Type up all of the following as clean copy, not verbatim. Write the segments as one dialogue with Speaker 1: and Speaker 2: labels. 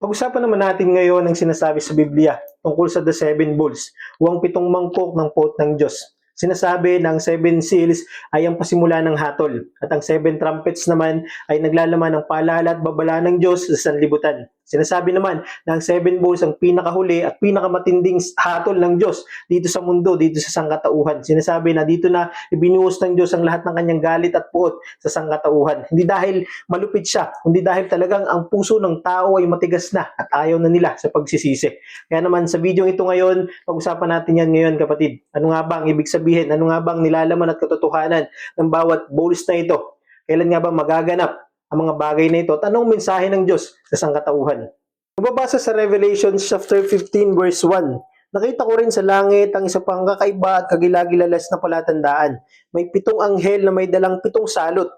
Speaker 1: Pag-usapan naman natin ngayon ang sinasabi sa Biblia tungkol sa the seven bowls o ang pitong mangkok ng puot ng Diyos. Sinasabi na ang seven seals ay ang pasimula ng hatol at ang seven trumpets naman ay naglalaman ng paalala at babala ng Diyos sa sanlibutan. Sinasabi naman na ang seven bowls ang pinakahuli at pinakamatinding hatol ng Diyos dito sa mundo, dito sa sangkatauhan. Sinasabi na dito na ibinuhos ng Diyos ang lahat ng kanyang galit at puot sa sangkatauhan. Hindi dahil malupit siya, kundi dahil talagang ang puso ng tao ay matigas na at ayaw na nila sa pagsisisi. Kaya naman sa video ito ngayon, pag-usapan natin yan ngayon kapatid. Ano nga ba ang ibig sabihin? Ano nga ba ang nilalaman at katotohanan ng bawat bowls na ito? Kailan nga ba magaganap ang mga bagay na ito at anong mensahe ng Diyos sa sangkatauhan? Mababasa sa Revelation chapter 15 verse 1. Nakita ko rin sa langit ang isa pang kakaiba at kagilagilalas na palatandaan. May pitong anghel na may dalang pitong salot.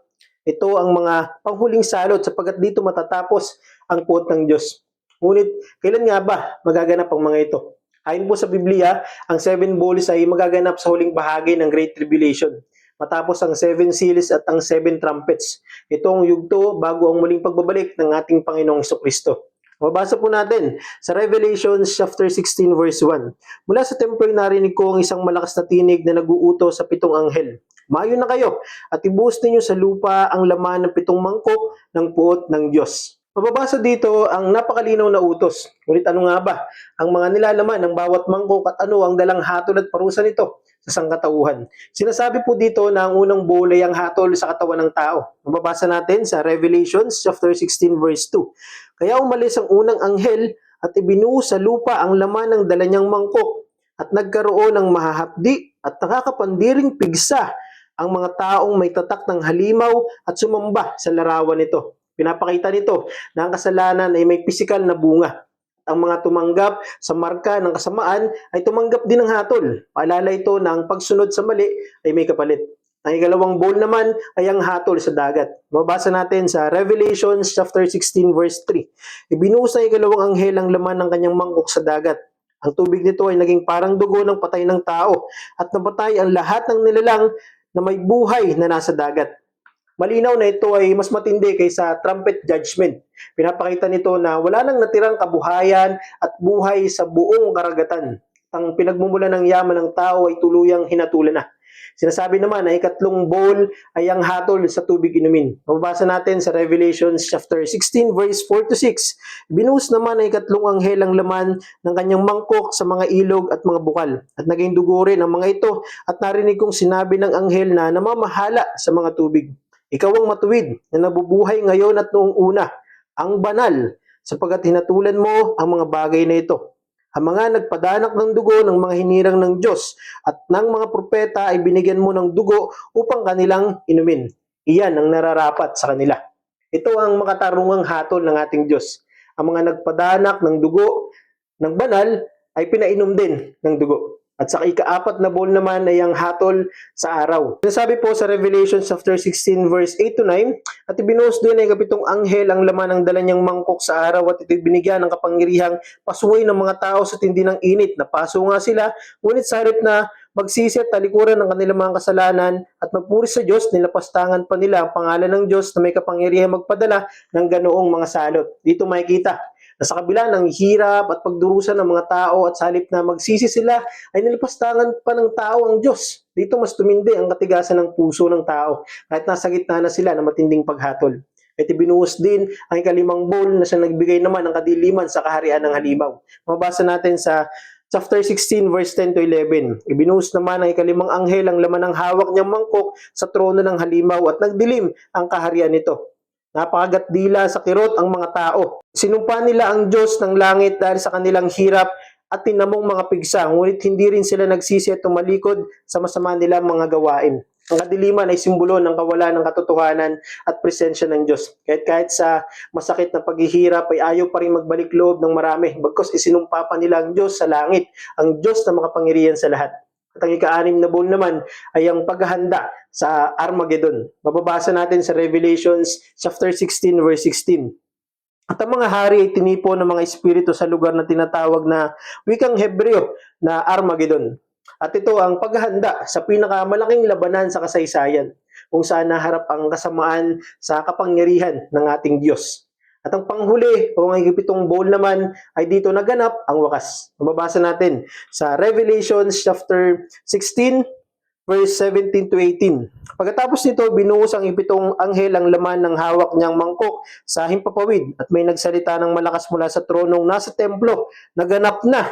Speaker 1: Ito ang mga panghuling salot sapagkat dito matatapos ang puot ng Diyos. Ngunit kailan nga ba magaganap ang mga ito? Ayon po sa Biblia, ang seven bowls ay magaganap sa huling bahagi ng Great Tribulation. Matapos ang seven seals at ang seven trumpets. Ito ang yugto bago ang muling pagbabalik ng ating Panginoong Jesucristo. Mabasa po natin sa Revelation chapter 16 verse 1. Mula sa templo narinig ko ang isang malakas na tinig na nag-uutos sa pitong anghel. Mayo na kayo at ibuhos ninyo sa lupa ang laman ng pitong mangkok ng puot ng Diyos. Mababasa dito ang napakalinaw na utos. Ngunit ano nga ba ang mga nilalaman ng bawat mangkok at ano ang dalang hatol at parusa nito sa sangkatauhan? Sinasabi po dito na ang unang bowl ay ang hatol sa katawan ng tao. Mababasa natin sa Revelation chapter 16 verse 2. Kaya umalis ang unang anghel at ibinuhos sa lupa ang laman ng dala niyang mangkok at nagkaroon ng mahahapdi at nakakapandiring pigsa ang mga taong may tatak ng halimaw at sumamba sa larawan nito. Pinapakita nito na ang kasalanan ay may pisikal na bunga. Ang mga tumanggap sa marka ng kasamaan ay tumanggap din ng hatol. Paalala ito na ang pagsunod sa mali ay may kapalit. Ang ikalawang bowl naman ay ang hatol sa dagat. Mabasa natin sa Revelation chapter 16 verse 3. Ibinuhos ng ikalawang anghel ang laman ng kanyang mangkok sa dagat. Ang tubig nito ay naging parang dugo ng patay ng tao at napatay ang lahat ng nilalang na may buhay na nasa dagat. Malinaw na ito ay mas matindi kaysa trumpet judgment. Pinapakita nito na wala nang natirang kabuhayan at buhay sa buong karagatan. Ang pinagmumula ng yaman ng tao ay tuluyang hinatulan na. Sinasabi naman na ikatlong bowl ay ang hatol sa tubig inumin. Mababasa natin sa Revelation chapter 16 verse 4 to 6. Binuhos naman ang ikatlong anghel ang laman ng kanyang mangkok sa mga ilog at mga bukal. At naging dugo rin ang mga ito at narinig kong sinabi ng anghel na namamahala sa mga tubig. Ikaw ang matuwid na nabubuhay ngayon at noong una, ang banal, sapagkat hinatulan mo ang mga bagay na ito. Ang mga nagpadanak ng dugo ng mga hinirang ng Diyos at ng mga propeta ay binigyan mo ng dugo upang kanilang inumin. Iyan ang nararapat sa kanila. Ito ang makatarungang hatol ng ating Diyos. Ang mga nagpadanak ng dugo ng banal ay pinainom din ng dugo. At sa ika-apat na bowl naman ay ang hatol sa araw. Sinasabi po sa Revelation chapter 16 verse 8 to 9, at ibinuhos din ay kapitong anghel ang laman ng dala niyang mangkok sa araw at ito'y binigyan ng kapangyarihang pasuway ng mga tao sa tindi ng init. Napaso nga sila, ngunit sa halip na magsisi at talikuran ng kanilang mga kasalanan at magpuri sa Diyos, nilapastangan pa nila ang pangalan ng Diyos na may kapangyarihang magpadala ng ganoong mga salot. Dito makikita na sa kabila ng hirap at pagdurusa ng mga tao at sa halip na magsisi sila, ay nilipastangan pa ng tao ang Diyos. Dito mas tumindi ang katigasan ng puso ng tao kahit nasa gitna na sila ng matinding paghatol. At ibinuhos din ang ikalimang bowl na siya nagbigay naman ng kadiliman sa kaharian ng halimaw. Mabasa natin sa chapter 16 verse 10 to 11. Ibinuhos naman ang ikalimang anghel ang laman ng hawak niyang mangkok sa trono ng halimaw at nagdilim ang kaharian nito. Napakagat dila sa kirot ang mga tao. Sinumpa nila ang Diyos ng langit dahil sa kanilang hirap at tinamong mga pigsa, ngunit hindi rin sila nagsisi at tumalikod sa masama nilang mga gawain. Ang kadiliman ay simbolo ng kawalan ng katotohanan at presensya ng Diyos. Kahit sa masakit na paghihirap ay ayaw pa rin magbalik loob ng marami, bagkus isinumpa pa nila ang Diyos sa langit, ang Diyos na makapangyarihan sa lahat. At ang ika-anim na bowl naman ay ang paghahanda sa Armageddon. Mababasa natin sa Revelations chapter 16 verse 16. At ang mga hari ay tinipo ng mga espiritu sa lugar na tinatawag na wikang Hebreo na Armageddon. At ito ang paghahanda sa pinakamalaking labanan sa kasaysayan, kung saan naharap ang kasamaan sa kapangyarihan ng ating Diyos. At ang panghuli o ang ikapitong bowl naman ay dito naganap ang wakas. Mababasa natin sa Revelation chapter 16 verse 17 to 18. Pagkatapos nito, binuhos ang ipitong anghel ang laman ng hawak niyang mangkok sa himpapawid at may nagsalita ng malakas mula sa tronong nasa templo. Naganap na.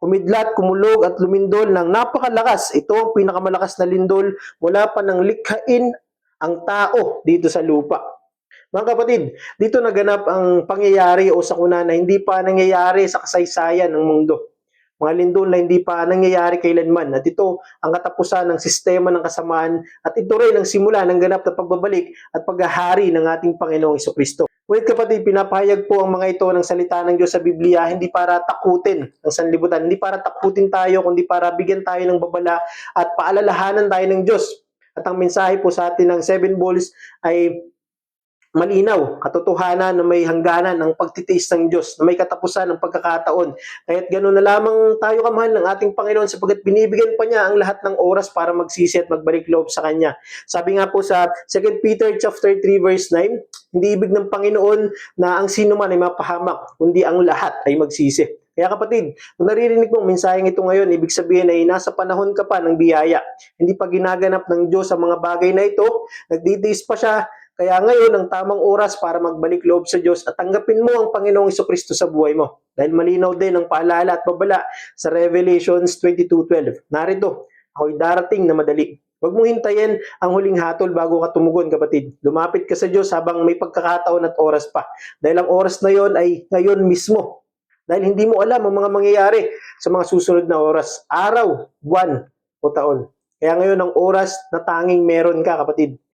Speaker 1: Kumidlat, kumulog at lumindol ng napakalakas. Ito ang pinakamalakas na lindol mula pa ng likhain ang tao dito sa lupa. Mga kapatid, dito naganap ang pangyayari o sakuna na hindi pa nangyayari sa kasaysayan ng mundo. Mga lindol na hindi pa nangyayari kailanman. At ito ang katapusan ng sistema ng kasamaan at ito rin ang simula ng ganap na pagbabalik at paghahari ng ating Panginoong Jesucristo. Wait kapatid, pinapahayag po ang mga ito ng salita ng Diyos sa Biblia hindi para takutin ang sanlibutan, hindi para takutin tayo, kundi para bigyan tayo ng babala at paalalahanan tayo ng Diyos. At ang mensahe po sa atin ng 7 bowls ay malinaw, katotohanan na may hangganan ng pagtitiis ng Diyos, na may katapusan ng pagkakataon. Kaya't gano'n na lamang tayo kamahal ng ating Panginoon sapagkat binibigyan pa niya ang lahat ng oras para magsisi at magbalik loob sa Kanya. Sabi nga po sa 2 Peter chapter 3 verse 9, hindi ibig ng Panginoon na ang sino man ay mapahamak, kundi ang lahat ay magsisi. Kaya kapatid, kung naririnig mo ang mensaheng ito ngayon, ibig sabihin ay nasa panahon ka pa ng biyaya. Hindi pa ginaganap ng Diyos ang mga bagay na ito, nagtitiis pa siya. Kaya ngayon ang tamang oras para magbalik loob sa Diyos at tanggapin mo ang Panginoong Jesucristo sa buhay mo. Dahil malinaw din ang paalala at babala sa Revelations 22:12. Narito, ako'y darating na madali. Huwag mong hintayin ang huling hatol bago ka tumugon, kapatid. Lumapit ka sa Diyos habang may pagkakataon at oras pa. Dahil ang oras na yon ay ngayon mismo. Dahil hindi mo alam ang mga mangyayari sa mga susunod na oras, araw, buwan o taon. Kaya ngayon ang oras na tanging meron ka, kapatid.